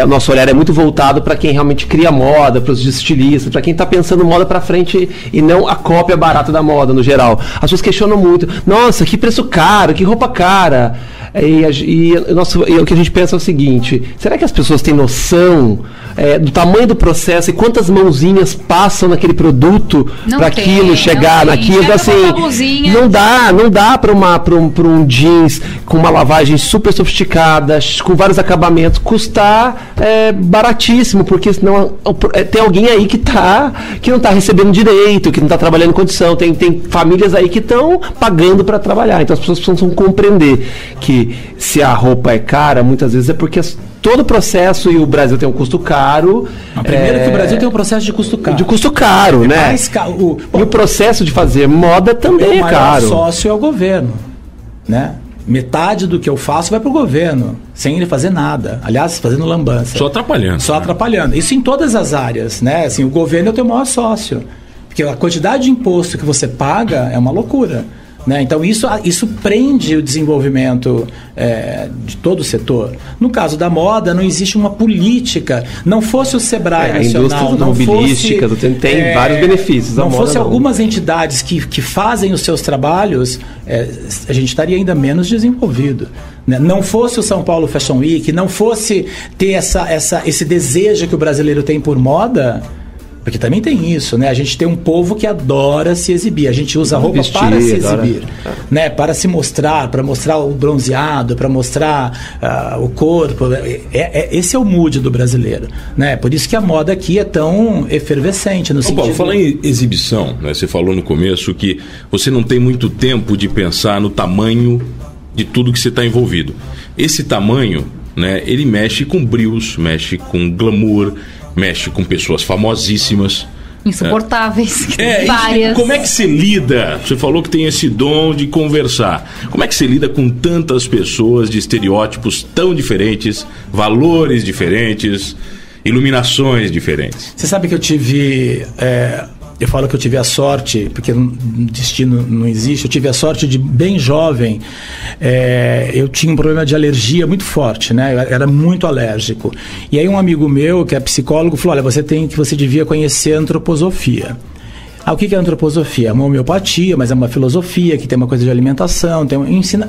o nosso olhar é muito voltado para quem realmente cria moda, para os estilistas, para quem está pensando moda para frente e não a cópia barata da moda, no geral. As pessoas questionam muito, nossa, que preço caro, que roupa cara. E o que a gente pensa é o seguinte, será que as pessoas têm noção do tamanho do processo e quantas mãozinhas passam naquele produto para aquilo chegar naquilo? Assim, não dá para um jeans com uma lavagem super sofisticada, com vários acabamentos, custar baratíssimo, porque senão tem alguém aí que não está recebendo direito, que não está trabalhando em condição, tem famílias aí que estão pagando para trabalhar. Então as pessoas precisam compreender que se a roupa é cara, muitas vezes é porque todo o processo, e o Brasil tem um custo caro. Primeiro que o Brasil tem um processo de custo caro. De custo caro, né? Mais caro. E o processo de fazer moda também é caro. O maior sócio é o governo, né? Metade do que eu faço vai para o governo, sem ele fazer nada. Aliás, fazendo lambança. Só atrapalhando. Só atrapalhando. Isso em todas as áreas, né? Assim, o governo é o teu maior sócio. Porque a quantidade de imposto que você paga é uma loucura. Né? Então isso prende o desenvolvimento de todo o setor. No caso da moda, não existe uma política. Não fosse o Sebrae Nacional, a indústria automobilística tem vários benefícios. Não fosse algumas entidades que fazem os seus trabalhos, a gente estaria ainda menos desenvolvido. Né? Não fosse o São Paulo Fashion Week, não fosse ter esse desejo que o brasileiro tem por moda. Porque também tem isso, né? A gente tem um povo que adora se exibir. A gente usa roupa para se exibir, né? Para se mostrar, para mostrar o bronzeado, para mostrar o corpo. Esse é o mood do brasileiro, né? Por isso que a moda aqui é tão efervescente. Paulo, falar em exibição, né? Você falou no começo que você não tem muito tempo de pensar no tamanho de tudo que você está envolvido. Esse tamanho, né? Ele mexe com brios, mexe com glamour, mexe com pessoas famosíssimas. Insuportáveis. Várias. Como é que você lida? Você falou que tem esse dom de conversar. Como é que você lida com tantas pessoas de estereótipos tão diferentes, valores diferentes, iluminações diferentes? Você sabe que eu tive... Eu falo que eu tive a sorte, porque destino não existe, eu tive a sorte de, bem jovem, eu tinha um problema de alergia muito forte, né? Eu era muito alérgico. E aí um amigo meu, que é psicólogo, falou, olha, você devia conhecer a antroposofia. O que é a antroposofia? É uma homeopatia, mas é uma filosofia que tem uma coisa de alimentação,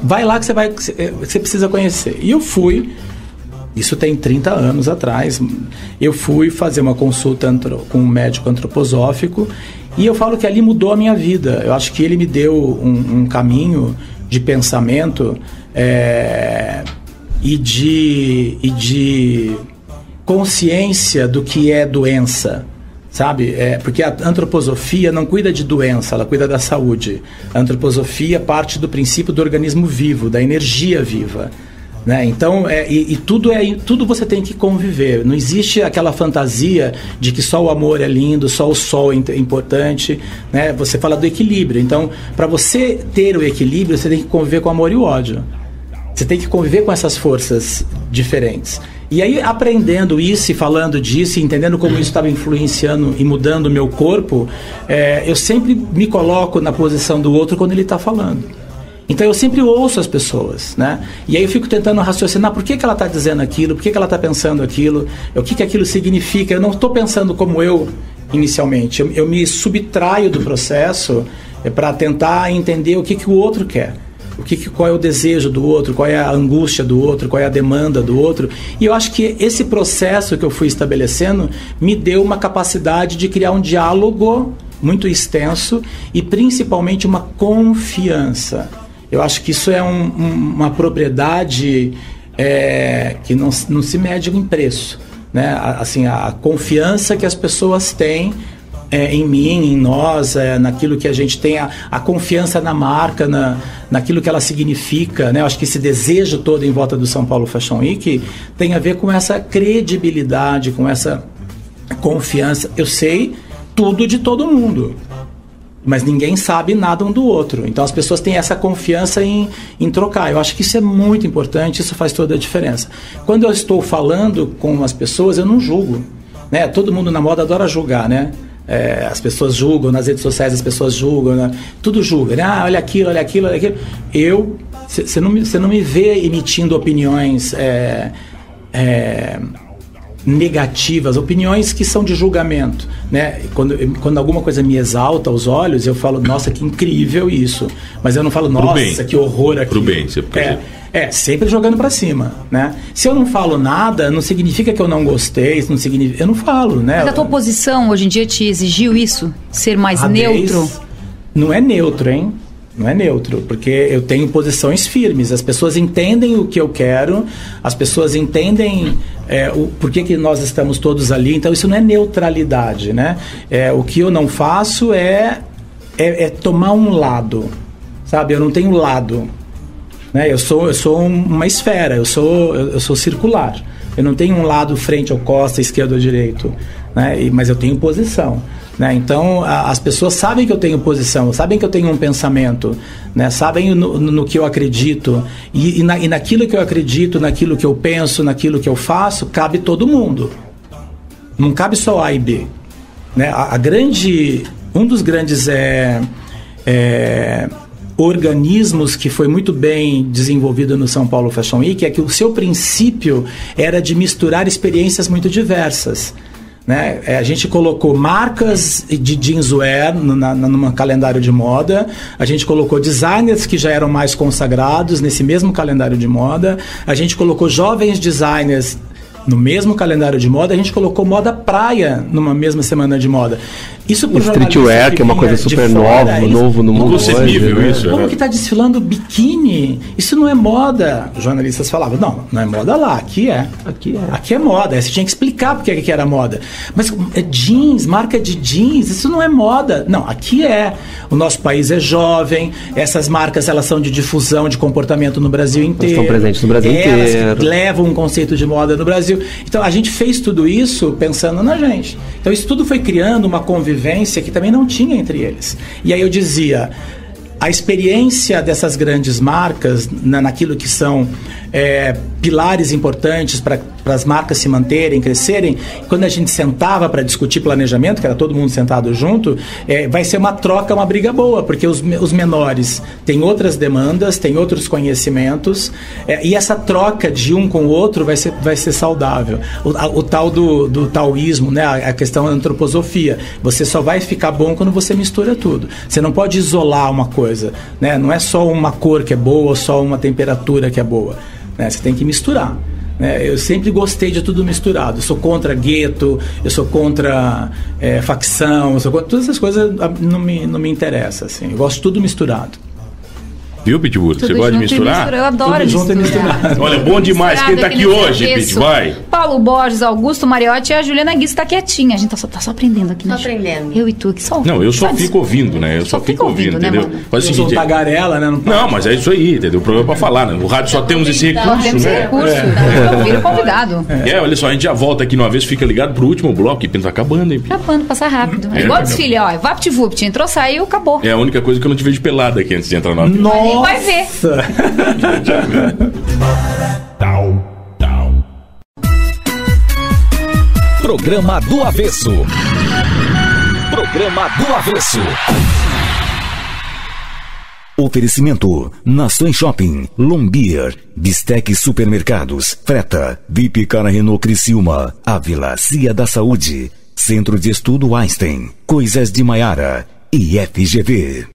vai lá que você precisa conhecer. E eu fui... Isso tem 30 anos atrás. Eu fui fazer uma consulta com um médico antroposófico e eu falo que ali mudou a minha vida. Eu acho que ele me deu um caminho de pensamento e de consciência do que é doença. Sabe? Porque a antroposofia não cuida de doença, ela cuida da saúde. A antroposofia parte do princípio do organismo vivo, da energia viva. Né? Então, tudo você tem que conviver. Não existe aquela fantasia de que só o amor é lindo, só o sol é importante. Né? Você fala do equilíbrio. Então, para você ter o equilíbrio, você tem que conviver com o amor e o ódio. Você tem que conviver com essas forças diferentes. E aí, aprendendo isso e falando disso, e entendendo como isso estava influenciando e mudando o meu corpo, eu sempre me coloco na posição do outro quando ele está falando. Então eu sempre ouço as pessoas, né? E aí eu fico tentando raciocinar por que ela está dizendo aquilo, por que ela está pensando aquilo, o que que aquilo significa. Eu não estou pensando como eu inicialmente, eu me subtraio do processo para tentar entender o que o outro quer. Qual é o desejo do outro, qual é a angústia do outro, qual é a demanda do outro. E eu acho que esse processo que eu fui estabelecendo me deu uma capacidade de criar um diálogo muito extenso e principalmente uma confiança. Eu acho que isso é uma propriedade que não se mede em preço, né? Assim, a confiança que as pessoas têm em mim, em nós, naquilo que a gente tem, a confiança na marca, naquilo que ela significa, né? Eu acho que esse desejo todo em volta do São Paulo Fashion Week tem a ver com essa credibilidade, com essa confiança. Eu sei tudo de todo mundo, mas ninguém sabe nada um do outro. Então as pessoas têm essa confiança em trocar. Eu acho que isso é muito importante, isso faz toda a diferença. Quando eu estou falando com as pessoas, eu não julgo, né? Todo mundo na moda adora julgar, né? As pessoas julgam, nas redes sociais as pessoas julgam, né? Tudo julga, né? Olha aquilo, olha aquilo, olha aquilo. Você não me vê emitindo opiniões negativas, opiniões que são de julgamento, né? Quando alguma coisa me exalta aos olhos, eu falo, nossa, que incrível isso. Mas eu não falo, nossa, que horror aquilo. Pro bem, você sempre jogando pra cima, né? Se eu não falo nada, não significa que eu não gostei, não significa, eu não falo, né? Mas a tua posição hoje em dia te exigiu isso? Ser mais neutro? Não é neutro, hein? Não é neutro, porque eu tenho posições firmes. As pessoas entendem o que eu quero, as pessoas entendem por que nós estamos todos ali. Então isso não é neutralidade, né? O que eu não faço é tomar um lado, sabe? Eu não tenho lado, né? Eu sou uma esfera, eu sou circular. Eu não tenho um lado frente ou costa, esquerdo ou direito, né? Mas eu tenho posição, né? Então as pessoas sabem que eu tenho posição, sabem que eu tenho um pensamento, né? Sabem no que eu acredito e naquilo que eu acredito, naquilo que eu penso, naquilo que eu faço, cabe todo mundo. Não cabe só A e B, né? Um dos grandes organismos que foi muito bem desenvolvido no São Paulo Fashion Week é que o seu princípio era de misturar experiências muito diversas, né? A gente colocou marcas de jeanswear num calendário de moda, a gente colocou designers que já eram mais consagrados nesse mesmo calendário de moda, a gente colocou jovens designers no mesmo calendário de moda, a gente colocou moda praia numa mesma semana de moda. Isso pro streetwear, que é uma coisa super novo no mundo hoje, né? Isso, como que está desfilando biquíni? Isso não é moda. Os jornalistas falavam, não é moda lá, aqui é moda. Você tinha que explicar porque que era moda. Mas jeans, marca de jeans, isso não é moda. Não, aqui é. O nosso país é jovem, essas marcas elas são de difusão de comportamento no Brasil inteiro. Elas estão presentes no Brasil inteiro. Elas levam um conceito de moda no Brasil. Então a gente fez tudo isso pensando na gente. Então isso tudo foi criando uma convivência que também não tinha entre eles. E aí eu dizia, a experiência dessas grandes marcas naquilo que são pilares importantes para as marcas se manterem, crescerem, quando a gente sentava para discutir planejamento, que era todo mundo sentado junto, vai ser uma troca, uma briga boa, porque os menores têm outras demandas, têm outros conhecimentos, e essa troca de um com o outro vai ser saudável. O tal do taoísmo, né? A questão da antroposofia, você só vai ficar bom quando você mistura tudo. Você não pode isolar uma coisa, né? Não é só uma cor que é boa ou só uma temperatura que é boa, né? Você tem que misturar. Eu sempre gostei de tudo misturado. Eu sou contra gueto, eu sou contra facção, eu sou contra, todas essas coisas não me interessam, assim. Eu gosto de tudo misturado. Viu, Pitbull? Você gosta de misturar? Eu adoro misturar. Olha, bom demais. Quem tá aqui hoje, Pit? Vai. Paulo Borges, Augusto Mariotti e a Juliana Guiz tá quietinha. A gente tá só aprendendo aqui, né? Só aprendendo. Eu e tu aqui só. Não, eu só fico ouvindo, né? Eu só fico ouvindo, né, entendeu? Faz o seguinte, tagarela, né? Não, mas é isso aí, entendeu? O problema é pra falar, né? O rádio só temos esse recurso, temos né? esse recurso. Vira convidado. Olha só, a gente já volta aqui numa vez, fica ligado pro último bloco, que tá acabando, hein? Acabando, passar rápido. Igual desfile, ó. Vapt-vupt, entrou, saiu, acabou. É a única coisa que eu não te vejo pelada aqui antes de entrar na Nossa! Nem vai ver. Programa do Avesso. Programa do Avesso. Oferecimento: Nações Shopping, Lombier, Bistec Supermercados, Freta, VIP Car Renault Criciúma, Ávila, Cia da Saúde, Centro de Estudo Einstein, Coisas de Maiara e FGV.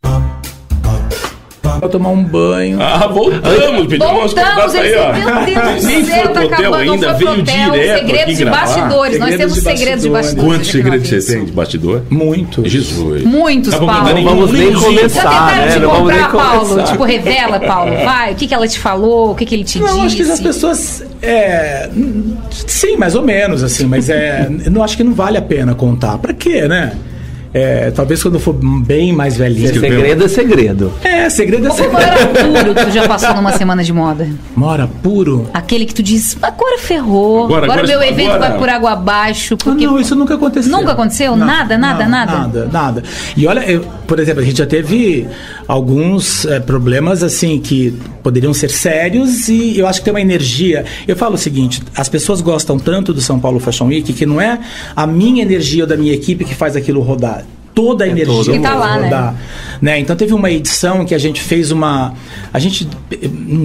Pra tomar um banho. Voltamos, pedimos umas convidadas aí, ó. Meu Deus Nem do foi céu, pro tá hotel acabando, ainda, não foi veio pro hotel. direto Segredos aqui de gravar. bastidores, nós temos segredos de bastidores. Quantos aqui no segredos você Avesso. tem de bastidor? Muito. Jesus. Muitos, Paulo. Não vamos nem Já começar, tentaram né? te Não vamos nem comprar, Paulo? começar. Tipo, revela, Paulo. Vai, o que ela te falou, o que ele te disse? Não, acho que as pessoas. Sim, mais ou menos, assim, mas eu não acho que não vale a pena contar. Pra quê, né? Talvez quando eu for bem mais velhinho. Segredo é segredo. Segredo é Qual segredo. foi o maior apuro que tu já passou numa semana de moda? Mora puro. Aquele que tu diz, agora ferrou. Agora meu evento vai por água abaixo. Porque... Não, isso nunca aconteceu. Nunca aconteceu? Não, Nada? Nada. E olha, por exemplo, a gente já teve alguns problemas assim que poderiam ser sérios e eu acho que tem uma energia. Eu falo o seguinte, as pessoas gostam tanto do São Paulo Fashion Week que não é a minha energia ou da minha equipe que faz aquilo rodar. Toda a energia que tá lá, rodar, né? Então teve uma edição que a gente fez um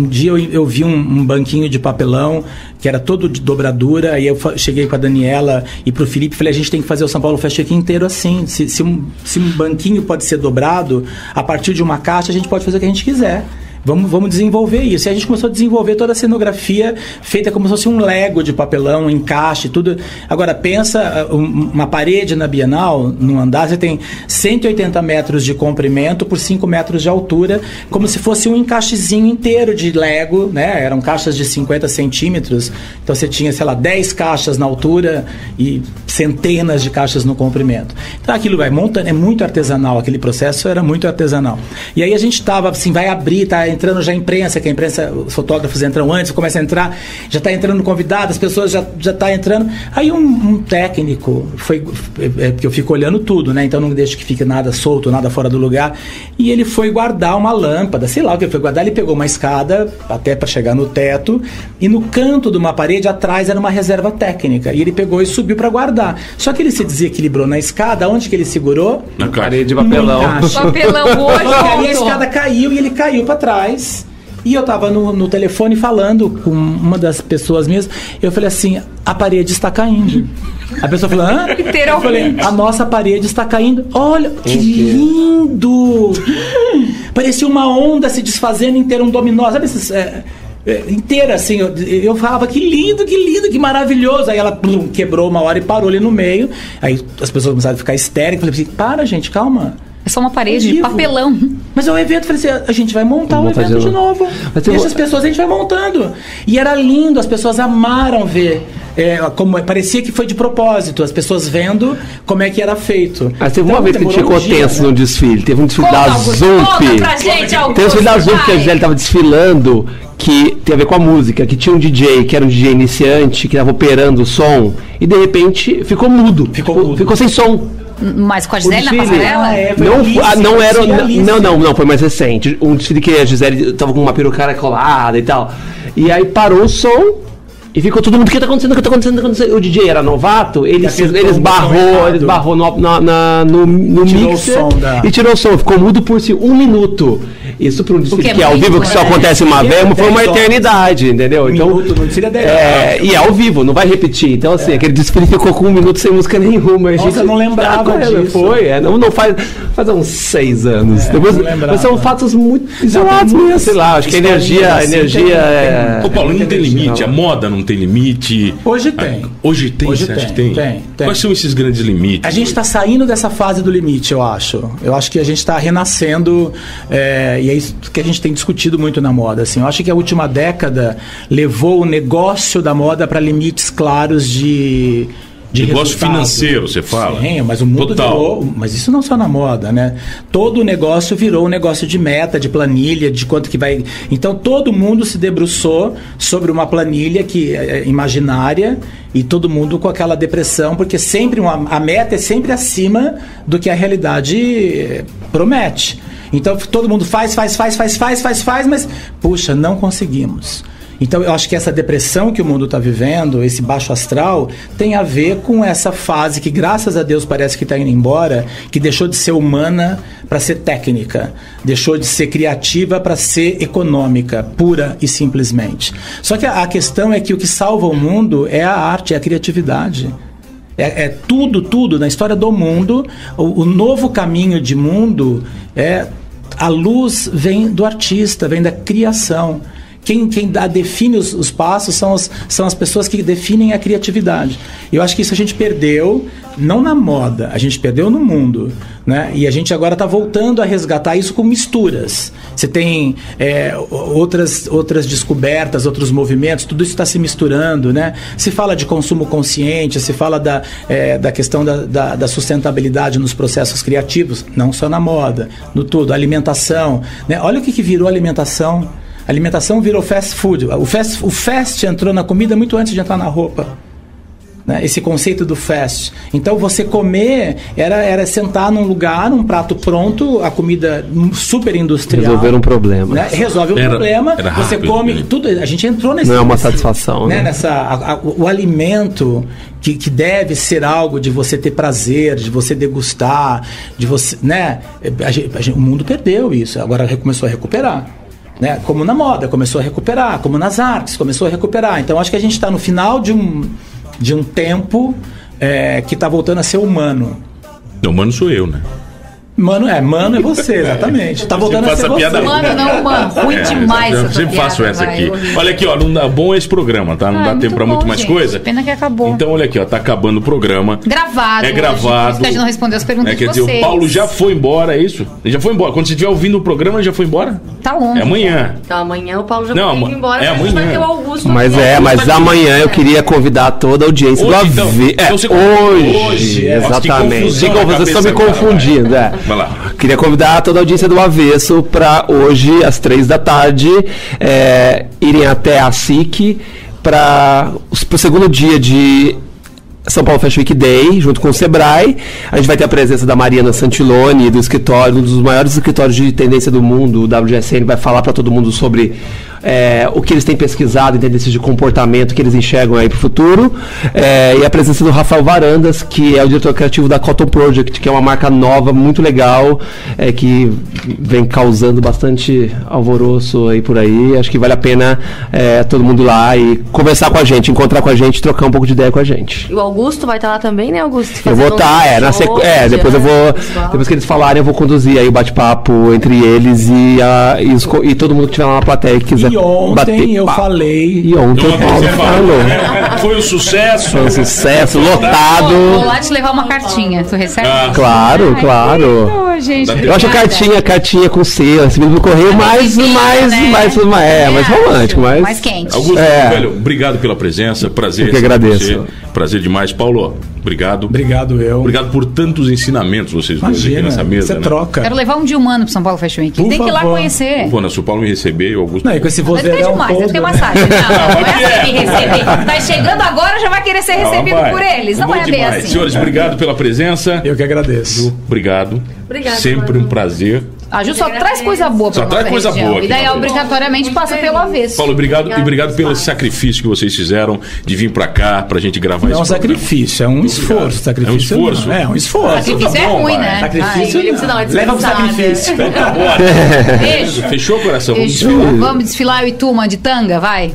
dia eu vi um banquinho de papelão que era todo de dobradura, aí eu cheguei com a Daniela e pro Felipe, falei, a gente tem que fazer o São Paulo Fashion Week inteiro assim, se um banquinho pode ser dobrado, a partir de uma caixa a gente pode fazer o que a gente quiser. Vamos desenvolver isso. E a gente começou a desenvolver toda a cenografia feita como se fosse um Lego de papelão, um encaixe, tudo. Agora, pensa uma parede na Bienal, num andar, você tem 180 metros de comprimento por 5 metros de altura, como se fosse um encaixezinho inteiro de Lego, né? Eram caixas de 50 centímetros. Então você tinha, sei lá, 10 caixas na altura e centenas de caixas no comprimento. Então aquilo vai montando, é muito artesanal, aquele processo era muito artesanal. E aí a gente estava assim, vai abrir, tá entrando já a imprensa, que a imprensa, os fotógrafos entram antes, começa a entrar, já está entrando convidado, as pessoas já tá entrando. Aí um técnico, porque eu fico olhando tudo, né? Então não deixo que fique nada solto, nada fora do lugar. E ele foi guardar uma lâmpada, sei lá o que ele foi guardar, ele pegou uma escada até para chegar no teto, e no canto de uma parede atrás era uma reserva técnica. E ele pegou e subiu para guardar. Só que ele se desequilibrou na escada, onde que ele segurou? Na Parede de papelão. Papelão hoje. E aí a escada caiu e ele caiu para trás. E eu tava no telefone falando com uma das pessoas minhas. Eu falei assim, a parede está caindo. A pessoa falou, hã? Eu falei, a nossa parede está caindo. Olha, que lindo! Parecia uma onda se desfazendo inteira, um dominó. Sabe esses... inteira, assim, eu falava que lindo, que maravilhoso. Aí ela quebrou uma hora e parou ali no meio. Aí as pessoas começaram a ficar histéricas. Eu falei assim, para, gente, calma. É só uma parede de papelão. Mas o evento, falei assim, a gente vai montar o evento de novo. Deixa as pessoas, a gente vai montando. E era lindo, as pessoas amaram ver. Como parecia que foi de propósito, as pessoas vendo como é que era feito. Mas teve uma vez que a gente ficou tenso no desfile. Teve um desfile da Zump. Teve um desfile da Zump que a Gisele estava desfilando, que tem a ver com a música, que tinha um DJ, que era um DJ iniciante, que estava operando o som, e de repente ficou mudo. Ficou sem som. Mas com a Gisele na passarela? Não, foi mais recente. Um desfile que a Gisele tava com uma peruca colada e tal. E aí parou o som e ficou todo mundo, o que tá acontecendo? O DJ era novato, ele esbarrou no mixer e tirou o som. Ficou mudo por 1 minuto. Isso para um desfile que é ao vivo, que só acontece uma vez, foi uma eternidade, entendeu? Então, e é ao vivo, não vai repetir. Então, assim, aquele desfile ficou com 1 minuto sem música nenhuma. A gente não lembrava disso. Não faz uns 6 anos. Mas são fatos muito isolados mesmo. Sei lá, acho que a energia Ô, Paulo, não tem limite, a moda não tem limite. Hoje tem. Hoje tem, você acha que tem? Tem. Quais são esses grandes limites? A gente está saindo dessa fase do limite, eu acho. Eu acho que a gente está renascendo, e é isso que a gente tem discutido muito na moda. Assim. Eu acho que a última década levou o negócio da moda para limites claros de negócio financeiro, você fala? Sim, mas o mundo virou... Mas isso não só na moda, né? Todo o negócio virou um negócio de meta, de planilha, de quanto que vai... Então, todo mundo se debruçou sobre uma planilha que é imaginária e todo mundo com aquela depressão, porque sempre a meta é sempre acima do que a realidade promete. Então, todo mundo faz, mas, puxa, não conseguimos. Então eu acho que essa depressão que o mundo está vivendo, esse baixo astral, tem a ver com essa fase que, graças a Deus, parece que está indo embora, que deixou de ser humana para ser técnica, deixou de ser criativa para ser econômica, pura e simplesmente. Só que a questão é que o que salva o mundo é a arte, é a criatividade. É tudo na história do mundo. O novo caminho de mundo a luz vem do artista, vem da criação. Quem define os passos são as pessoas que definem a criatividade. Eu acho que isso a gente perdeu, não na moda, a gente perdeu no mundo, né? E a gente agora está voltando a resgatar isso com misturas. Você tem outras descobertas, outros movimentos, tudo isso está se misturando, né? Se fala de consumo consciente, se fala da questão da sustentabilidade nos processos criativos, não só na moda, no tudo, alimentação, né? Olha o que virou a alimentação. A alimentação virou fast food. O fast entrou na comida muito antes de entrar na roupa. Né? Esse conceito do fast. Então, você comer era sentar num lugar, um prato pronto, a comida super industrial. Resolver um problema. Né? Resolve um problema, você rápido, come né? tudo. A gente entrou nesse... Não é uma satisfação, né? O alimento que deve ser algo de você ter prazer, de você degustar, de você... Né? O mundo perdeu isso. Agora começou a recuperar. Né? Como na moda, começou a recuperar, como nas artes, começou a recuperar. Então acho que a gente está no final de um tempo que está voltando a ser humano. Não, humano sou eu, né? Mano é você, exatamente. Tá voltando a ser você. Mano, não, mano. Ruim demais Eu essa sempre piada, faço essa vai, aqui. horrível. Olha aqui, ó, não dá bom esse programa, tá? Não dá tempo pra muito mais gente. coisa. Pena que acabou. Então, olha aqui, ó, tá acabando o programa. Gravado. É gravado. Por isso que a gente não respondeu as perguntas Quer de dizer, vocês. o Paulo já foi embora, é isso? Ele já foi embora. Quando você estiver ouvindo o programa, ele já foi embora? Tá longe. É amanhã. Então amanhã o Paulo já Não, vai ir embora. é a gente vai amanhã. ter o Augusto. Mas aqui. mas amanhã eu queria convidar toda a audiência Hoje, do então. AV. Então você Hoje, Nossa, que exatamente. confusão Vocês na estão me cabeça agora, confundindo, Vai lá. Queria convidar toda a audiência do Avesso para hoje, às 3 da tarde, irem até a SIC para o segundo dia de São Paulo Fashion Week Day, junto com o Sebrae. A gente vai ter a presença da Mariana Santiloni, do escritório, um dos maiores escritórios de tendência do mundo, o WGSN, vai falar para todo mundo sobre o que eles têm pesquisado em tendências de comportamento que eles enxergam aí para o futuro. E a presença do Rafael Varandas, que é o diretor criativo da Cotton Project, que é uma marca nova, muito legal, que vem causando bastante alvoroço aí por aí. Acho que vale a pena todo mundo ir lá e conversar com a gente, encontrar com a gente, trocar um pouco de ideia com a gente. E o Augusto vai estar lá também, né, Augusto? Eu vou estar, depois eu vou, depois que eles falarem, eu vou conduzir aí o bate-papo entre eles e todo mundo que estiver lá na plateia que quiser E ontem bater eu papo. falei... E ontem o Paulo falou. Foi um sucesso. Foi um sucesso, Vou lotado. lá te levar uma cartinha. Tu recebe? Claro, claro. Ai, gente, Eu acho cartinha com selo, recebido no correio, mais romântico, mais quente. Augusto, velho, obrigado pela presença, prazer. Eu que agradeço. Prazer demais. Paulo, obrigado. Obrigado, eu. Obrigado por tantos ensinamentos vocês dois aqui Imagina, nessa mesa. você né? troca. Quero levar um dia humano pro São Paulo Fashion Week. Por Tem que ir lá favor. conhecer. Pô, se o Paulo me receber e o Augusto... Não, e com esse Vai ficar vozeirão demais, vai todo, ter né? massagem. Não Aqui é assim me receber. Tá chegando agora, já vai querer ser recebido vai. por eles. Não Bom é bem demais. assim. Senhores, obrigado pela presença. Eu que agradeço. Obrigado. Obrigada, Sempre Manu. um prazer. A Ju só traz coisa boa pra Só nossa traz coisa região. boa aqui E daí, pra obrigatoriamente, passa pelo avesso. Paulo, obrigado. E obrigado pelo sacrifício que vocês fizeram de vir pra cá, pra gente gravar Não é um esse programa. sacrifício, é um esforço. Sacrifício É um esforço? não. É um esforço. Sacrifício é bom, ruim, vai. né? Sacrifício Ele precisa dar uma não. Leva pro descansada. sacrifício. Tá bom. Beijo. Fechou, coração? Vamos Beijo. Vamos desfilar o Ituma de tanga, vai.